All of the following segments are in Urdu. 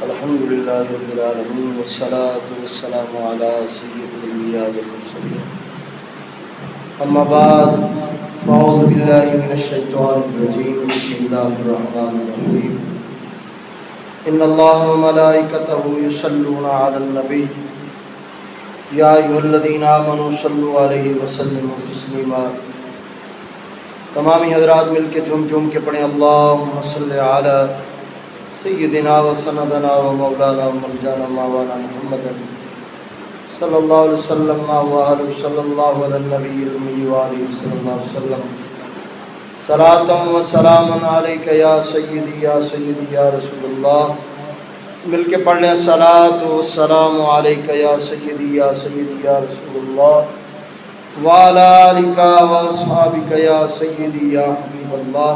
الحمد لله رب العالمين والصلاة والسلام على سيد الأنبياء والمرسلين أما بعد فأعوذ بالله من الشيطان الرجيم بسم الله الرحمن الرحيم إن الله وملائكته يصلون على النبي يا أيها الذين آمنوا صلوا عليه وسلموا تسليما۔ تمامی حضرات مل کے جھوم کے پڑھیں اللہم صلی علی سیدنا و سندنا و مولانا و مرجانا مولانا محمد صلی اللہ علیہ وسلم وآلہ صلی اللہ علی النبی الأمی وآلہ صلی اللہ علیہ وسلم صلاۃ و سلام علیک یا سیدی یا رسول اللہ۔ مل کے پڑھ لیں صلاۃ و سلام علیک یا سیدی یا رسول اللہ وعلی آلک و اصحابک یا سیدی یا حبیب اللہ۔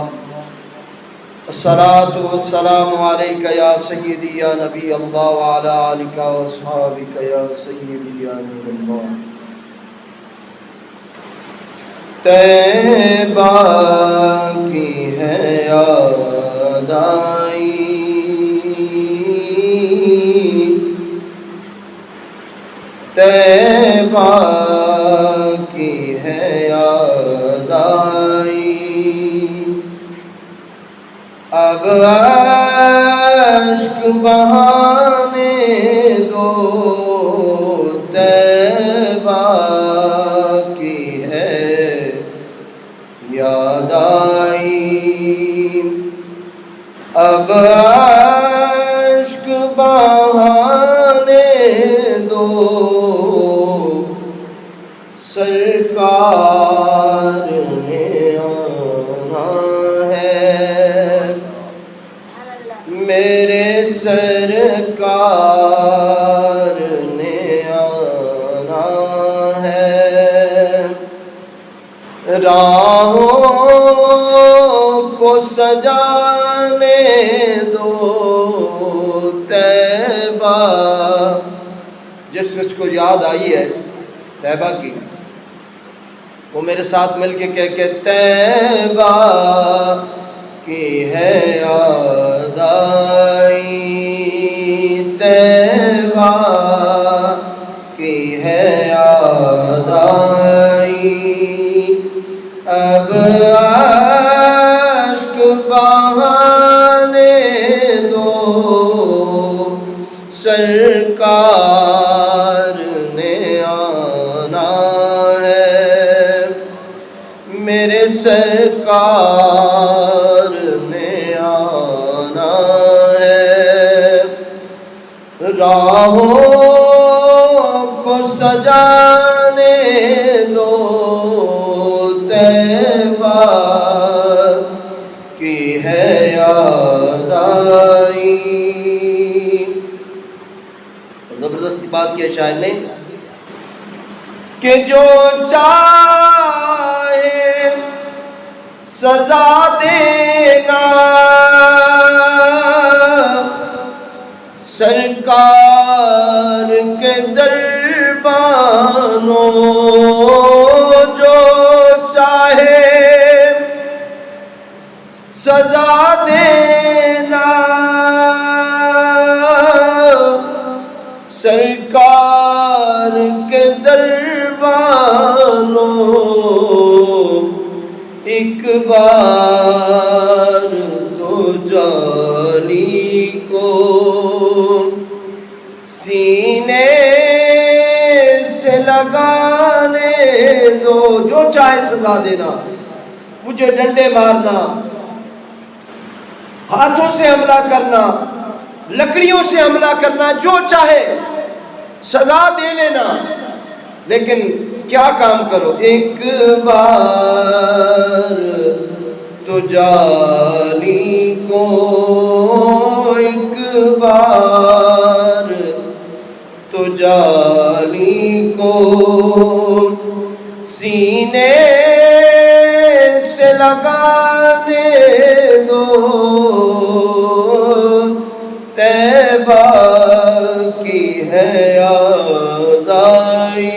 الصلاۃ والسلام علیک یا سیدی یا نبی اللہ وعلی آلک و اصحابک یا سیدی یا نور اللہ۔ طیبہ کی ہے یاد آئی، طیبہ کی ہے یاد آئی، اب اشک بہانے دو، طیبہ کی ہے یاد آئی، اب اشک بہانے دو، سرکار نے آنا ہے، میرے سرکار نے آنا ہے، راہوں کو سجانے دو، طیبہ جس کو یاد آئی ہے طیبہ کی وہ میرے ساتھ مل کے کہہ کہ طیبہ کی ہے یاد آئی، طیبہ کی ہے یاد آئی، اب اشک بہانے دو، سرکار نے آنا ہے، میرے سرکار نے آنا ہے، راہوں کو سجانے دو، طیبہ کی ہے یاد آئی۔ زبردست بات کیا شاعر نے کہ جو چاہے سزا دینا، سرکار کے دربانوں، جو چاہے سزا دینا، سرکار کے دربانوں، ایک بار تو جانی کو سینے سے لگانے دو، جو چاہے سزا دینا، مجھے ڈنڈے مارنا، ہاتھوں سے حملہ کرنا، لکڑیوں سے حملہ کرنا، جو چاہے سزا دے لینا، لیکن کیا کام کرو، ایک بار تو جانی کو، ایک بار تو جانی کو سینے سے لگانے دو، طیبہ کی ہے یاد آئی،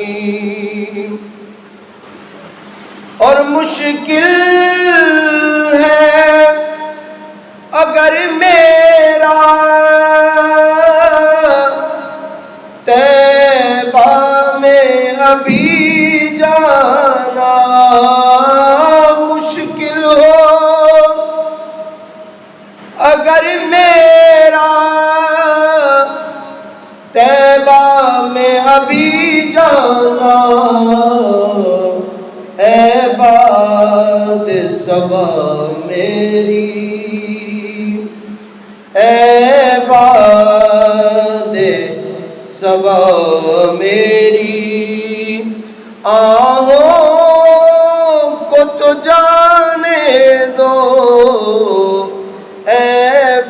اور مشکل ہے اگر میرا طیبہ میں ابھی جانا مشکل ہو، اگر میرا طیبہ میں ابھی جانا، اے باد صبا میری، اے باد صبا میری، آہوں کو تو جانے دو، اے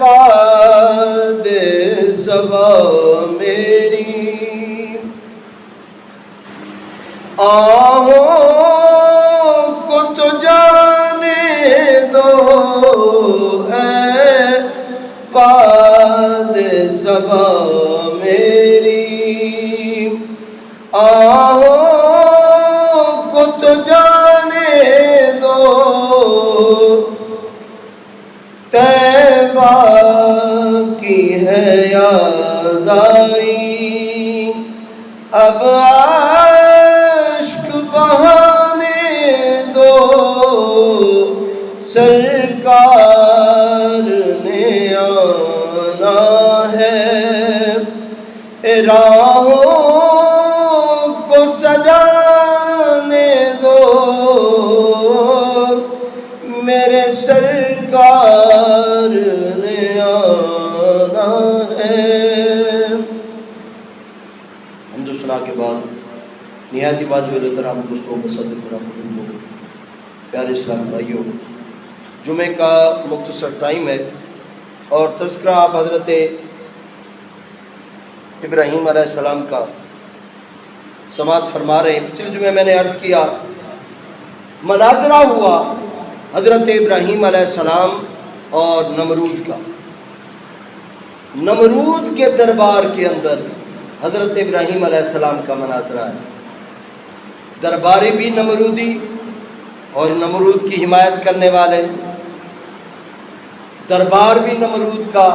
باد صبا میری، آہوں کو تو جانے دو، اے باد صبا میری، آہوں کو تو جانے دو، طیبہ کی ہے یاد آئی، اب اشک بہانے دو، سرکار نے آنا ہے، راہوں کو سجانے دو، میرے سرکار نے آنا ہے۔ حمد و ثنا کے بعد نہایت واجب الاحترام دوستوں، بصد احترام لوگوں، پیارے اسلام بھائیوں، جمعے کا مختصر ٹائم ہے اور تذکرہ آپ حضرت ابراہیم علیہ السلام کا سماعت فرما رہے ہیں۔ پچھلے جمعے میں نے عرض کیا، مناظرہ ہوا حضرت ابراہیم علیہ السلام اور نمرود کا۔ نمرود کے دربار کے اندر حضرت ابراہیم علیہ السلام کا مناظرہ ہے۔ درباری بھی نمرودی اور نمرود کی حمایت کرنے والے، دربار بھی نمرود کا،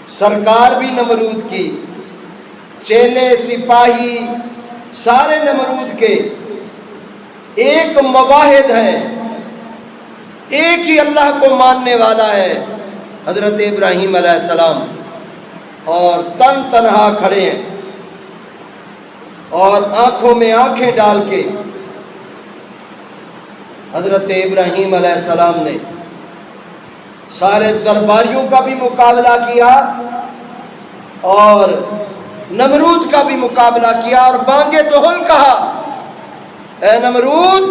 سرکار بھی نمرود کی، چیلے سپاہی سارے نمرود کے۔ ایک مواحد ہے، ایک ہی اللہ کو ماننے والا ہے حضرت ابراہیم علیہ السلام، اور تن تنہا کھڑے ہیں اور آنکھوں میں آنکھیں ڈال کے حضرت ابراہیم علیہ السلام نے سارے درباریوں کا بھی مقابلہ کیا اور نمرود کا بھی مقابلہ کیا، اور بانگے دہل کہا، اے نمرود،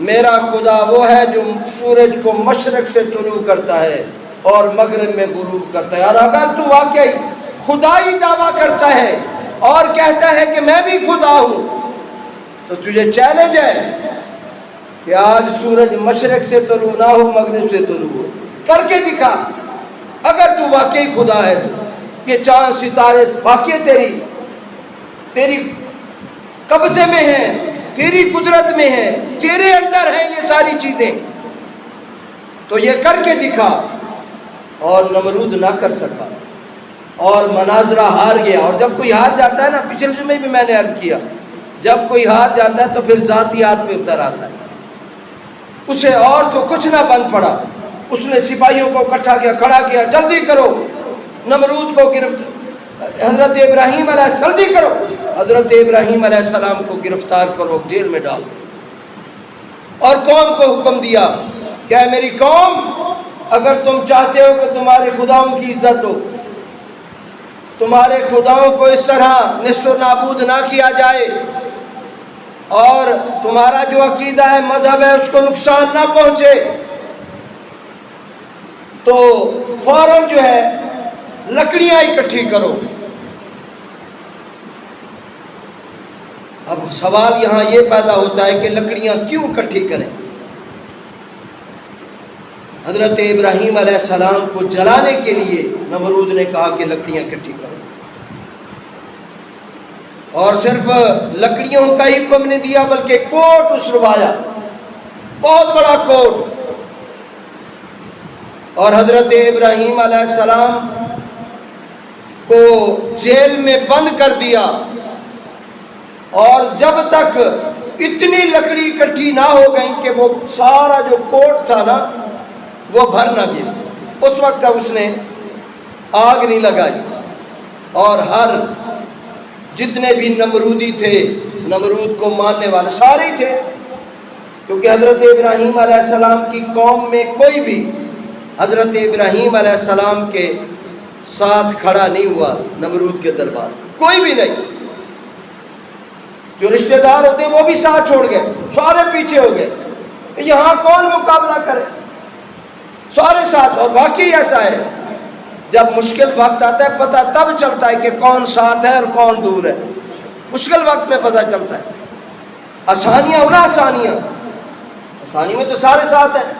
میرا خدا وہ ہے جو سورج کو مشرق سے طلوع کرتا ہے اور مغرب میں غروب کرتا ہے، اور اگر تو واقعی خدائی دعویٰ کرتا ہے اور کہتا ہے کہ میں بھی خدا ہوں، تو تجھے چیلنج ہے کہ آج سورج مشرق سے طلوع نہ ہو، مغرب سے طلوع ہو، کر کے دکھا۔ اگر تو واقعی خدا ہے تو یہ چاند ستارے واقعی تیری قبضے میں ہیں، تیری قدرت میں ہیں، تیرے انڈر ہیں یہ ساری چیزیں، تو یہ کر کے دکھا۔ اور نمرود نہ کر سکا اور مناظرہ ہار گیا۔ اور جب کوئی ہار جاتا ہے نا، پچھلے جمعے بھی میں نے عرض کیا، جب کوئی ہار جاتا ہے تو پھر ذاتیات پہ اتر آتا ہے، اسے اور تو کچھ نہ بن پڑا۔ اس نے سپاہیوں کو اکٹھا کیا، کھڑا کیا، جلدی کرو نمرود کو حضرت ابراہیم علیہ جلدی کرو، حضرت ابراہیم علیہ السلام کو گرفتار کرو، جیل میں ڈالو۔ اور قوم کو حکم دیا کہ اے میری قوم، اگر تم چاہتے ہو کہ تمہارے خداؤں کی عزت ہو، تمہارے خداؤں کو اس طرح نصف و نابود نہ کیا جائے، اور تمہارا جو عقیدہ ہے، مذہب ہے، اس کو نقصان نہ پہنچے، تو فوراً جو ہے لکڑیاں اکٹھی کرو۔ اب سوال یہاں یہ پیدا ہوتا ہے کہ لکڑیاں کیوں اکٹھی کریں؟ حضرت ابراہیم علیہ السلام کو جلانے کے لیے نمرود نے کہا کہ لکڑیاں اکٹھی کرو، اور صرف لکڑیوں کا ہی حکم نہیں دیا بلکہ کوٹ اسروایا، بہت بڑا کوٹ، اور حضرت ابراہیم علیہ السلام کو جیل میں بند کر دیا، اور جب تک اتنی لکڑی اکٹھی نہ ہو گئی کہ وہ سارا جو کوٹ تھا نا وہ بھر نہ گیا، اس وقت تک اس نے آگ نہیں لگائی۔ اور ہر جتنے بھی نمرودی تھے، نمرود کو ماننے والے سارے ہی تھے، کیونکہ حضرت ابراہیم علیہ السلام کی قوم میں کوئی بھی حضرت ابراہیم علیہ السلام کے ساتھ کھڑا نہیں ہوا۔ نمرود کے دربار کوئی بھی نہیں، جو رشتہ دار ہوتے ہیں وہ بھی ساتھ چھوڑ گئے، سارے پیچھے ہو گئے، یہاں کون مقابلہ کرے، سارے ساتھ۔ اور واقعی ایسا ہے، جب مشکل وقت آتا ہے پتہ تب چلتا ہے کہ کون ساتھ ہے اور کون دور ہے، مشکل وقت میں پتہ چلتا ہے۔ آسانیاں ہونا، آسانی میں تو سارے ساتھ ہیں،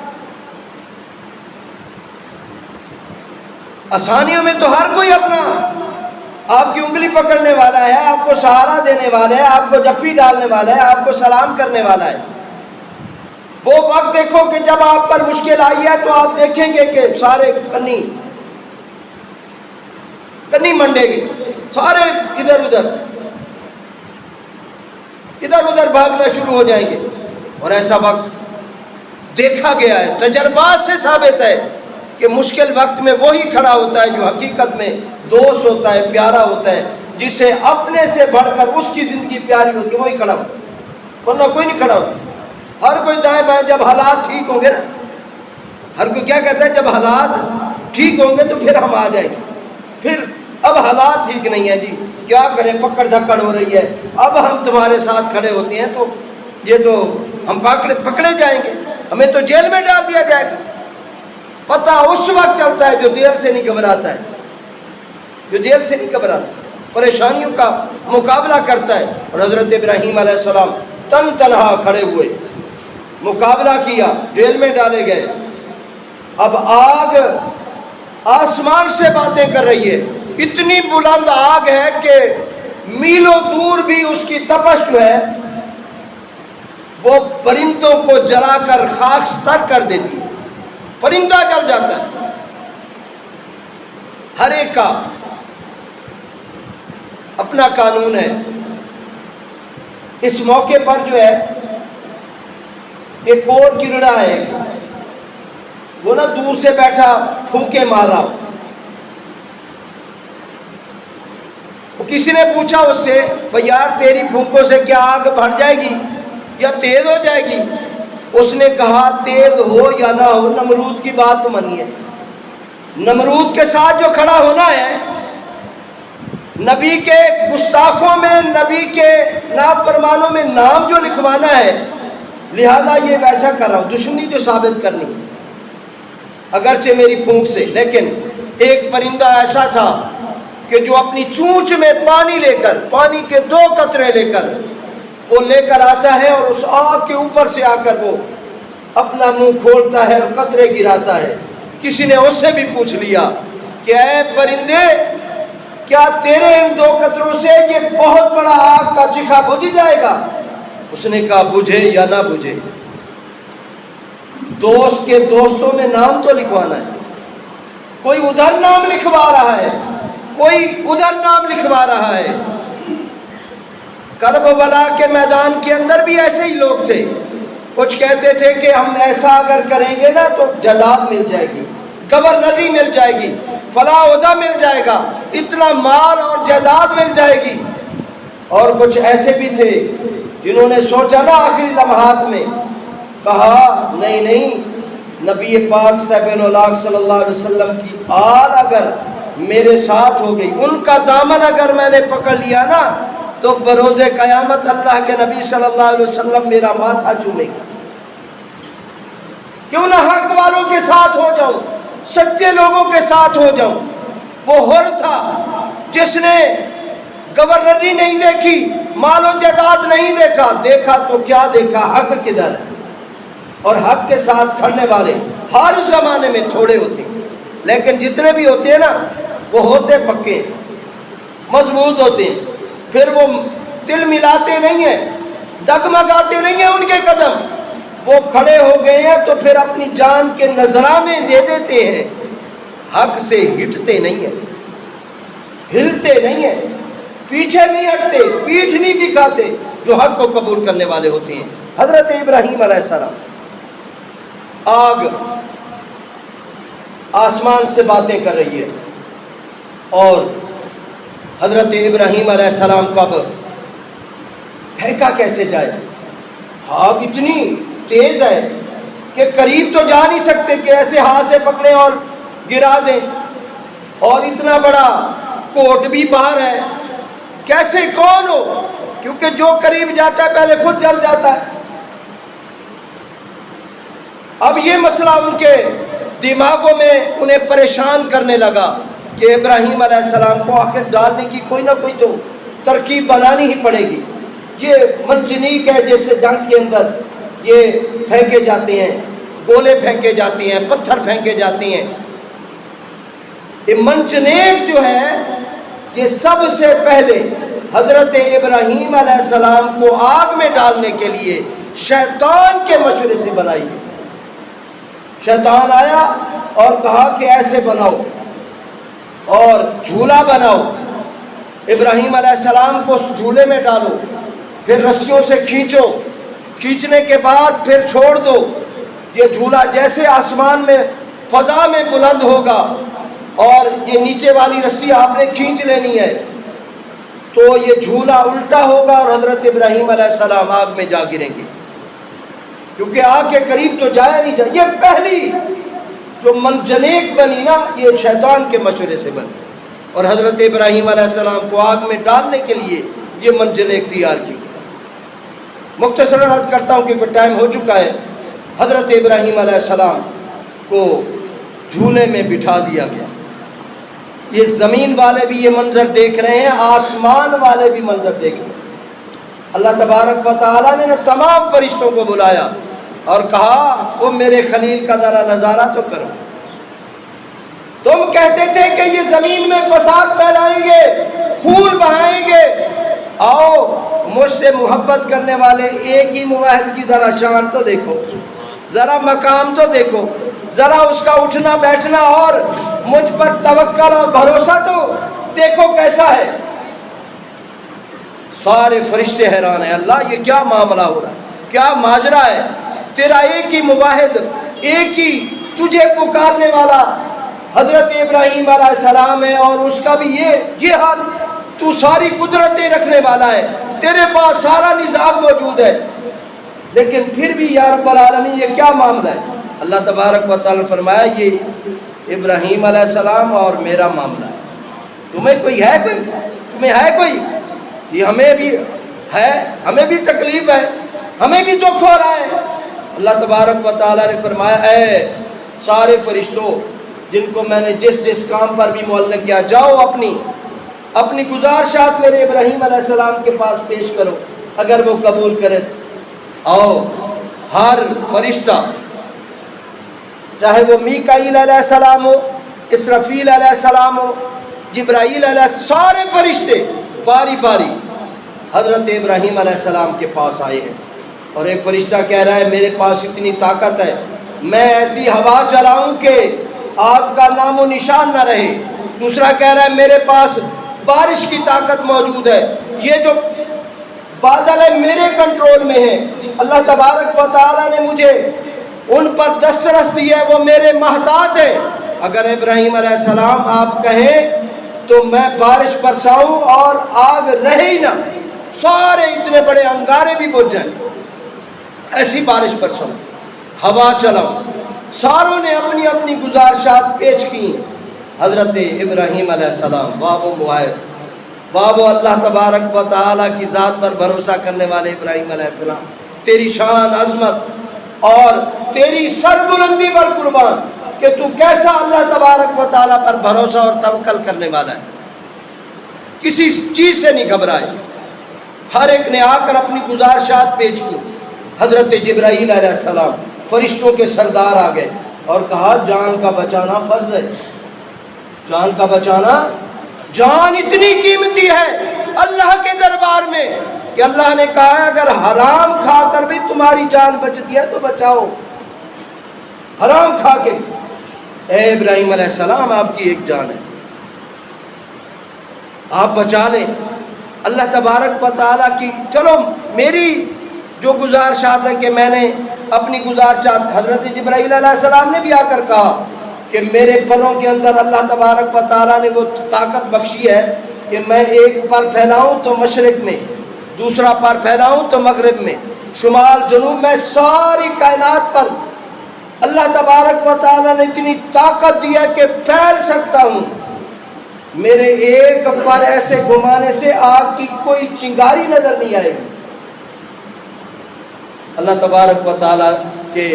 آسانیوں میں تو ہر کوئی اپنا آپ کی انگلی پکڑنے والا ہے، آپ کو سہارا دینے والا ہے، آپ کو جپی ڈالنے والا ہے، آپ کو سلام کرنے والا ہے۔ وہ وقت دیکھو کہ جب آپ پر مشکل آئی ہے تو آپ دیکھیں گے کہ سارے کنی منڈے گے، سارے ادھر ادھر بھاگنا شروع ہو جائیں گے۔ اور ایسا وقت دیکھا گیا ہے، تجربات سے ثابت ہے کہ مشکل وقت میں وہی کھڑا ہوتا ہے جو حقیقت میں دوست ہوتا ہے، پیارا ہوتا ہے، جسے اپنے سے بڑھ کر اس کی زندگی پیاری ہوتی ہے، وہی کھڑا ہوتا ہے، ورنہ کوئی نہیں کھڑا ہوتا۔ ہر کوئی دائیں بائیں، جب حالات ٹھیک ہوں گے نا، ہر کوئی کیا کہتا ہے، جب حالات ٹھیک ہوں گے تو پھر ہم آ جائیں گے، پھر اب حالات ٹھیک نہیں ہیں جی، کیا کریں، پکڑ جھکڑ ہو رہی ہے، اب ہم تمہارے ساتھ کھڑے ہوتے ہیں تو یہ تو ہم پکڑے جائیں گے، ہمیں تو جیل میں ڈال دیا جائے گا۔ پتہ اس وقت چلتا ہے جو دل سے نہیں گھبراتا ہے، جو دل سے نہیں گھبراتا، پریشانیوں کا مقابلہ کرتا ہے۔ اور حضرت ابراہیم علیہ السلام تنہا کھڑے ہوئے، مقابلہ کیا، جیل میں ڈالے گئے۔ اب آگ آسمان سے باتیں کر رہی ہے، اتنی بلند آگ ہے کہ میلوں دور بھی اس کی تپش جو ہے وہ پرندوں کو جلا کر خاکستر کر دیتی ہے، پرندہ جل جاتا ہے، ہر ایک کا اپنا قانون ہے۔ اس موقع پر جو ہے ایک اور کرڑا ہے، وہ نا دور سے بیٹھا پھونکے مارا، کسی نے پوچھا اس سے، بھئی یار تیری پھونکوں سے کیا آگ بڑھ جائے گی یا تیز ہو جائے گی؟ اس نے کہا تیز ہو یا نہ ہو نمرود کی بات تو منی ہے، نمرود کے ساتھ جو کھڑا ہونا ہے، نبی کے گستاخوں میں، نبی کے نافرمانوں میں نام جو لکھوانا ہے، لہذا یہ ویسا کر رہا ہوں، دشمنی جو ثابت کرنی ہے اگرچہ میری پھونک سے۔ لیکن ایک پرندہ ایسا تھا کہ جو اپنی چونچ میں پانی لے کر، پانی کے 2 قطرے لے کر وہ لے کر آتا ہے، اور اس آگ کے اوپر سے آ کر وہ اپنا منہ کھولتا ہے اور قطرے گراتا ہے۔ کسی نے اس سے بھی پوچھ لیا کہ اے پرندے، کیا تیرے ان 2 قطروں سے یہ بہت بڑا آگ کا چکھا بجھ جائے گا؟ اس نے کہا بجھے یا نہ بجھے، دوست کے دوستوں میں نام تو لکھوانا ہے، کوئی ادھر نام لکھوا رہا ہے، کوئی ادھر نام لکھوا رہا ہے۔ کربلا کے میدان کے اندر بھی ایسے ہی لوگ تھے، کچھ کہتے تھے کہ ہم ایسا اگر کریں گے نا تو جائیداد مل جائے گی، گورنری مل جائے گی، فلاں عہدہ مل جائے گا، اتنا مال اور جائیداد مل جائے گی۔ اور کچھ ایسے بھی تھے جنہوں نے سوچا نا آخری لمحات میں، کہا نہیں، نبی پاک صاحب الاولاق صلی اللہ علیہ وسلم کی آل اگر میرے ساتھ ہو گئی، ان کا دامن اگر میں نے پکڑ لیا نا تو بروز قیامت اللہ کے نبی صلی اللہ علیہ وسلم میرا ماتھا چومے گا۔ کیوں نہ حق والوں کے ساتھ ہو جاؤں، سچے لوگوں کے ساتھ ہو جاؤں۔ وہ حر تھا جس نے گورنری نہیں دیکھی، مال و جائیداد نہیں دیکھا تو کیا دیکھا، حق کدھر ہے۔ اور حق کے ساتھ کھڑنے والے ہر زمانے میں تھوڑے ہوتے ہیں، لیکن جتنے بھی ہوتے ہیں نا وہ ہوتے پکے ہیں، مضبوط ہوتے ہیں، پھر وہ دل ملاتے نہیں ہیں، ڈگمگاتے نہیں ہیں ان کے قدم، وہ کھڑے ہو گئے ہیں تو پھر اپنی جان کے نذرانے دے دیتے ہیں، حق سے ہٹتے نہیں ہیں، ہلتے نہیں ہیں، پیچھے نہیں ہٹتے، پیٹھ نہیں دکھاتے جو حق کو قبول کرنے والے ہوتے ہیں۔ حضرت ابراہیم علیہ السلام، آگ آسمان سے باتیں کر رہی ہے، اور حضرت ابراہیم علیہ السلام کو اب پھینکا کیسے جائے؟ آگ اتنی تیز ہے کہ قریب تو جا نہیں سکتے کہ ایسے ہاتھ سے پکڑیں اور گرا دیں، اور اتنا بڑا کوٹ بھی باہر ہے، کیسے کون ہو؟ کیونکہ جو قریب جاتا ہے پہلے خود جل جاتا ہے۔ اب یہ مسئلہ ان کے دماغوں میں انہیں پریشان کرنے لگا کہ ابراہیم علیہ السلام کو آخر ڈالنے کی کوئی نہ کوئی تو ترکیب بنانی ہی پڑے گی۔ یہ منجنیق ہے، جیسے جنگ کے اندر یہ پھینکے جاتے ہیں، گولے پھینکے جاتے ہیں، پتھر پھینکے جاتے ہیں۔ یہ منجنیق جو ہے یہ سب سے پہلے حضرت ابراہیم علیہ السلام کو آگ میں ڈالنے کے لیے شیطان کے مشورے سے بنائی گئی۔ شیطان آیا اور کہا کہ ایسے بناؤ اور جھولا بناؤ، ابراہیم علیہ السلام کو اس جھولے میں ڈالو، پھر رسیوں سے کھینچو، کھینچنے کے بعد پھر چھوڑ دو، یہ جھولا جیسے آسمان میں فضا میں بلند ہوگا اور یہ نیچے والی رسی آپ نے کھینچ لینی ہے تو یہ جھولا الٹا ہوگا اور حضرت ابراہیم علیہ السلام آگ میں جا گریں گے، کیونکہ آگ کے قریب تو جایا نہیں جائے۔ یہ پہلی جو منجنیق بنی نا، یہ شیطان کے مشورے سے بنی، اور حضرت ابراہیم علیہ السلام کو آگ میں ڈالنے کے لیے یہ منجنیق تیار کی گئی۔ مختصراً عرض کرتا ہوں کہ ٹائم ہو چکا ہے۔ حضرت ابراہیم علیہ السلام کو جھولے میں بٹھا دیا گیا۔ یہ زمین والے بھی یہ منظر دیکھ رہے ہیں، آسمان والے بھی منظر دیکھ رہے ہیں۔ اللہ تبارک و تعالیٰ نے تمام فرشتوں کو بلایا اور کہا وہ میرے خلیل کا ذرا نظارہ تو کرو، تم کہتے تھے کہ یہ زمین میں فساد پھیلائیں گے، خون بہائیں گے، آؤ مجھ سے محبت کرنے والے ایک ہی موحد کی ذرا شان تو دیکھو، ذرا مقام تو دیکھو، ذرا اس کا اٹھنا بیٹھنا اور مجھ پر توکل اور بھروسہ تو دیکھو کیسا ہے۔ سارے فرشتے حیران ہیں، اللہ یہ کیا معاملہ ہو رہا ہے، کیا ماجرا ہے؟ تیرا ایک ہی مواحد، ایک ہی تجھے پکارنے والا حضرت ابراہیم علیہ السلام ہے، اور اس کا بھی یہ حال، تو ساری قدرتیں رکھنے والا ہے، تیرے پاس سارا نظام موجود ہے، لیکن پھر بھی یا رب العالمین یہ کیا معاملہ ہے؟ اللہ تبارک و تعالیٰ نے فرمایا یہ ابراہیم علیہ السلام اور میرا معاملہ ہے، تمہیں کوئی ہے، تمہیں ہے کوئی؟ یہ ہمیں بھی ہے، ہمیں بھی تکلیف ہے، ہمیں بھی دکھ ہو رہا ہے۔ اللہ تبارک و تعالیٰ نے فرمایا اے سارے فرشتوں جن کو میں نے جس جس کام پر بھی معلق کیا، جاؤ اپنی گزارشات میرے ابراہیم علیہ السلام کے پاس پیش کرو، اگر وہ قبول کرے آؤ۔ ہر فرشتہ، چاہے وہ میکائیل علیہ السلام ہو، اسرافیل علیہ السلام ہو، جبرائیل علیہ السلام، سارے فرشتے باری باری حضرت ابراہیم علیہ السلام کے پاس آئے ہیں، اور ایک فرشتہ کہہ رہا ہے میرے پاس اتنی طاقت ہے، میں ایسی ہوا چلاؤں کہ آگ کا نام و نشان نہ رہے۔ دوسرا کہہ رہا ہے میرے پاس بارش کی طاقت موجود ہے، یہ جو بادل ہے میرے کنٹرول میں ہے، اللہ تبارک و تعالیٰ نے مجھے ان پر دسترس دی ہے، وہ میرے محتاط ہیں، اگر ابراہیم علیہ السلام آپ کہیں تو میں بارش برساؤں اور آگ رہے ہی نہ، سارے اتنے بڑے انگارے بھی بجھ جائیں، ایسی بارش برساؤں، ہوا چلاؤں۔ ساروں نے اپنی اپنی گزارشات پیش کی۔ حضرت ابراہیم علیہ السلام، واہ و معاہد، واہ و اللہ تبارک و تعالیٰ کی ذات پر بھروسہ کرنے والے ابراہیم علیہ السلام، تیری شان عظمت اور تیری سربلندی پر قربان کہ تو کیسا اللہ تبارک و تعالیٰ پر بھروسہ اور توکل کرنے والا ہے، کسی چیز سے نہیں گھبرائے۔ ہر ایک نے آ کر اپنی گزارشات پیش کی۔ حضرت جبرائیل علیہ السلام فرشتوں کے سردار آ گئے اور کہا جان کا بچانا فرض ہے، جان کا بچانا، جان اتنی قیمتی ہے اللہ کے دربار میں، کہ اللہ نے کہا ہے اگر حرام کھا کر بھی تمہاری جان بچتی ہے تو بچاؤ، حرام کھا کے۔ اے ابراہیم علیہ السلام، آپ کی ایک جان ہے، آپ بچا لیں۔ اللہ تبارک و تعالیٰ کی چلو میری جو گزارشات ہیں کہ میں نے اپنی گزارشات، حضرت جبرائیل علیہ السلام نے بھی آ کر کہا کہ میرے پروں کے اندر اللہ تبارک و تعالیٰ نے وہ طاقت بخشی ہے کہ میں ایک پر پھیلاؤں تو مشرق میں، دوسرا پر پھیلاؤں تو مغرب میں، شمال جنوب میں، ساری کائنات پر اللہ تبارک و تعالیٰ نے اتنی طاقت دی ہے کہ پھیل سکتا ہوں۔ میرے ایک پر ایسے گھمانے سے آگ کی کوئی چنگاری نظر نہیں آئے گی۔ اللہ تبارک و تعالیٰ کے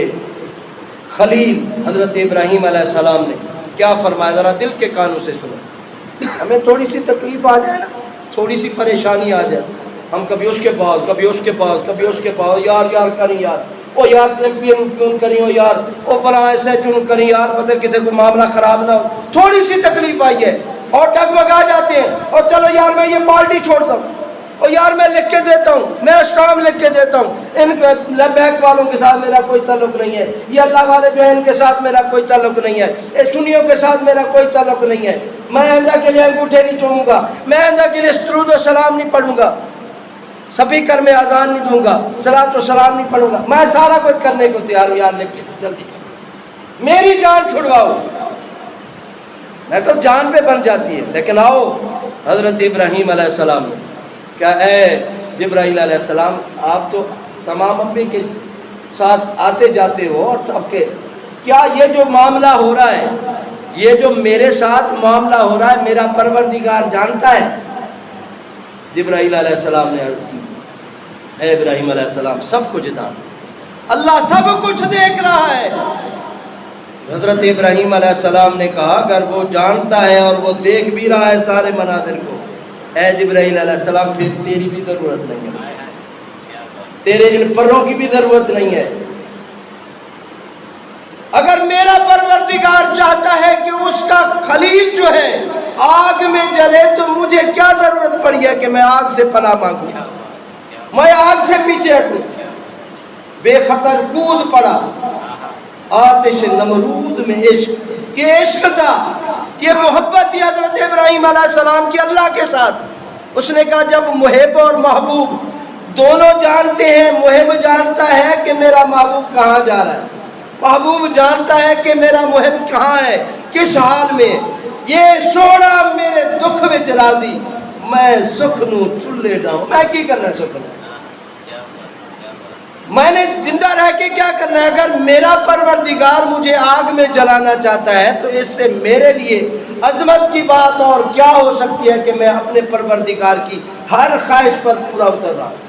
خلیل حضرت ابراہیم علیہ السلام نے کیا فرمایا، ذرا دل کے کانوں سے سنو۔ ہمیں تھوڑی سی تکلیف آ جائے نا، تھوڑی سی پریشانی آ جائے، ہم کبھی اس کے پاس، کبھی اس کے پاس، کبھی اس کے پاس، یار کریں یار، او یار ایم پی ایم چون کریں، او یار او فلاں ایسے چون کریں یار، پتہ کتے کو معاملہ خراب نہ ہو۔ تھوڑی سی تکلیف آئی ہے اور ڈگمگا جاتے ہیں، اور چلو یار میں یہ پارٹی چھوڑتا ہوں، اور یار میں لکھ کے دیتا ہوں، میں اسٹام لکھ کے دیتا ہوں، ان لیبیک والوں کے ساتھ میرا کوئی تعلق نہیں ہے، یہ اللہ والے جو ہیں ان کے ساتھ میرا کوئی تعلق نہیں ہے، یہ سنیوں کے ساتھ میرا کوئی تعلق نہیں ہے، میں آئندہ کے لیے انگوٹھے نہیں چوموں گا، میں آئندہ کے لیے درود و سلام نہیں پڑھوں گا، سپیکر میں اذان نہیں دوں گا، صلاۃ و سلام نہیں پڑھوں گا، میں سارا کچھ کرنے کو تیار ہوں، یار لکھ کے جلدی کر، میری جان چھڑواؤ۔ میں تو جان پہ بن جاتی ہے، لیکن آؤ حضرت ابراہیم علیہ السلام نے کیا، اے جبرائیل علیہ السلام، آپ تو تمام انبیاء کے ساتھ آتے جاتے ہو اور سب کے، کیا یہ جو معاملہ ہو رہا ہے، یہ جو میرے ساتھ معاملہ ہو رہا ہے، میرا پروردگار جانتا ہے؟ جبرائیل علیہ السلام نے عرض کی، اے ابراہیم علیہ السلام، سب کچھ جانتا، اللہ سب کچھ دیکھ رہا ہے۔ حضرت ابراہیم علیہ السلام نے کہا اگر وہ جانتا ہے اور وہ دیکھ بھی رہا ہے سارے مناظر کو، اے جبرائیل علیہ السلام، پھر تیری بھی ضرورت نہیں ہے، تیرے ان پروں کی بھی ضرورت نہیں ہے۔ اگر میرا پروردگار چاہتا ہے کہ اس کا خلیل جو ہے آگ میں جلے تو مجھے کیا ضرورت پڑی ہے کہ میں آگ سے پناہ مانگوں، میں آگ سے پیچھے ہٹوں؟ بے خطر کود پڑا آتش نمرود میں، عشق، یہ عشق تھا، یہ محبت تھی حضرت ابراہیم علیہ السلام کی اللہ کے ساتھ۔ اس نے کہا جب محب اور محبوب دونوں جانتے ہیں، محب جانتا ہے کہ میرا محبوب کہاں جا رہا ہے، محبوب جانتا ہے کہ میرا محب کہاں ہے، کس حال میں، یہ سونا میرے دکھ وچ راضی، میں سکھ نو چلے ڈاؤں، میں کی کرنا سکھ نو، میں نے زندہ رہ کے کیا کرنا ہے؟ اگر میرا پروردگار مجھے آگ میں جلانا چاہتا ہے تو اس سے میرے لیے عظمت کی بات اور کیا ہو سکتی ہے کہ میں اپنے پروردگار کی ہر خواہش پر پورا اتر رہا ہوں۔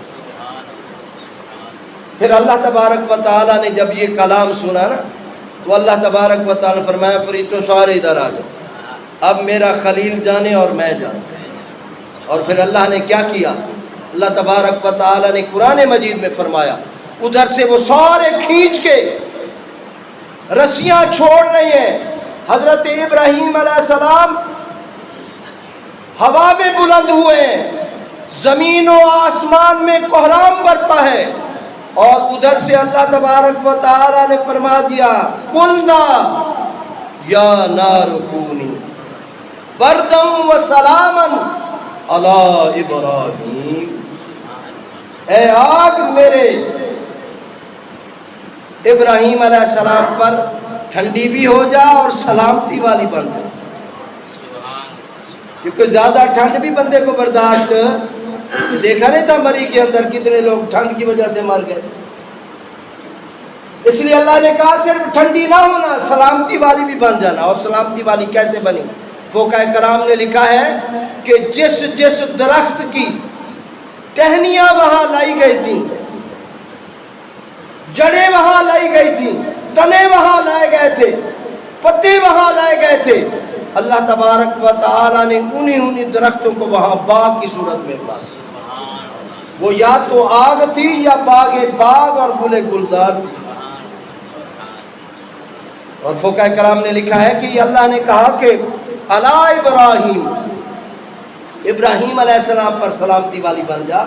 پھر اللہ تبارک و تعالیٰ نے جب یہ کلام سنا نا تو اللہ تبارک و تعالیٰ نے فرمایا فرشتوں سارے ادھر آ جاؤ، اب میرا خلیل جانے اور میں جانوں۔ اور پھر اللہ نے کیا کیا؟ اللہ تبارک و تعالیٰ نے قرآن مجید میں فرمایا، ادھر سے وہ سارے کھینچ کے رسیاں چھوڑ رہے ہیں، حضرت ابراہیم علیہ السلام ہوا میں بلند ہوئے ہیں، زمین و آسمان میں کوہرام برپا ہے، اور ادھر سے اللہ تبارک و تعالی نے فرما دیا قلنا یا نار کونی بردا و سلاما علی ابراہیم، اے آگ میرے ابراہیم علیہ السلام پر ٹھنڈی بھی ہو جا اور سلامتی والی بن جا، کیونکہ زیادہ ٹھنڈ بھی بندے کو برداشت، دیکھا نہیں تھا مری کے اندر کتنے لوگ ٹھنڈ کی وجہ سے مر گئے، اس لیے اللہ نے کہا صرف ٹھنڈی نہ ہونا، سلامتی والی بھی بن جانا۔ اور سلامتی والی کیسے بنی؟ فقہاء کرام نے لکھا ہے کہ جس جس درخت کی ٹہنیاں وہاں لائی گئی تھیں، جڑیں وہاں لائی گئی تھیں، تنے وہاں لائے گئے تھے، پتے وہاں لائے گئے تھے، اللہ تبارک و تعالی نے انہی درختوں کو وہاں باغ کی صورت میں بنایا۔ وہ یا تو آگ تھی یا باغ اور گلے گلزار تھی۔ اور فقہاء کرام نے لکھا ہے کہ یہ اللہ نے کہا کہ علی ابراہیم، ابراہیم علیہ السلام پر سلامتی والی بن جا،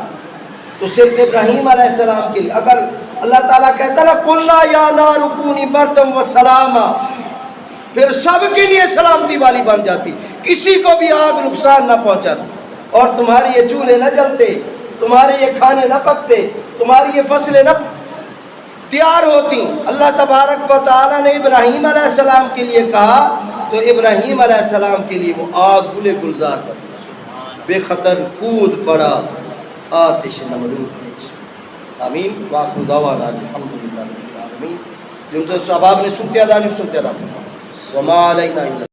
تو صرف ابراہیم علیہ السلام کے لیے. اگر اللہ تعالیٰ کہتا نا قلنا یا نار کونی بردم و سلاما، پھر سب کے لیے سلامتی والی بن جاتی، کسی کو بھی آگ نقصان نہ پہنچاتی، اور تمہارے یہ چولہے نہ جلتے، تمہارے یہ کھانے نہ پکتے، تمہاری یہ فصلیں نہ تیار ہوتی. اللہ تبارک و تعالیٰ نے ابراہیم علیہ السلام کے لیے کہا تو ابراہیم علیہ السلام کے لیے وہ آگ گلے گلزار بن گئی، بے خطر کود پڑا آتش نمرود میں. آمین. وآخر دعوانا الحمدللہ رب العالمین. جن تو صحابہ نے سنتے ادا نہیں سنتے ادا فرمائے. وما علینا الا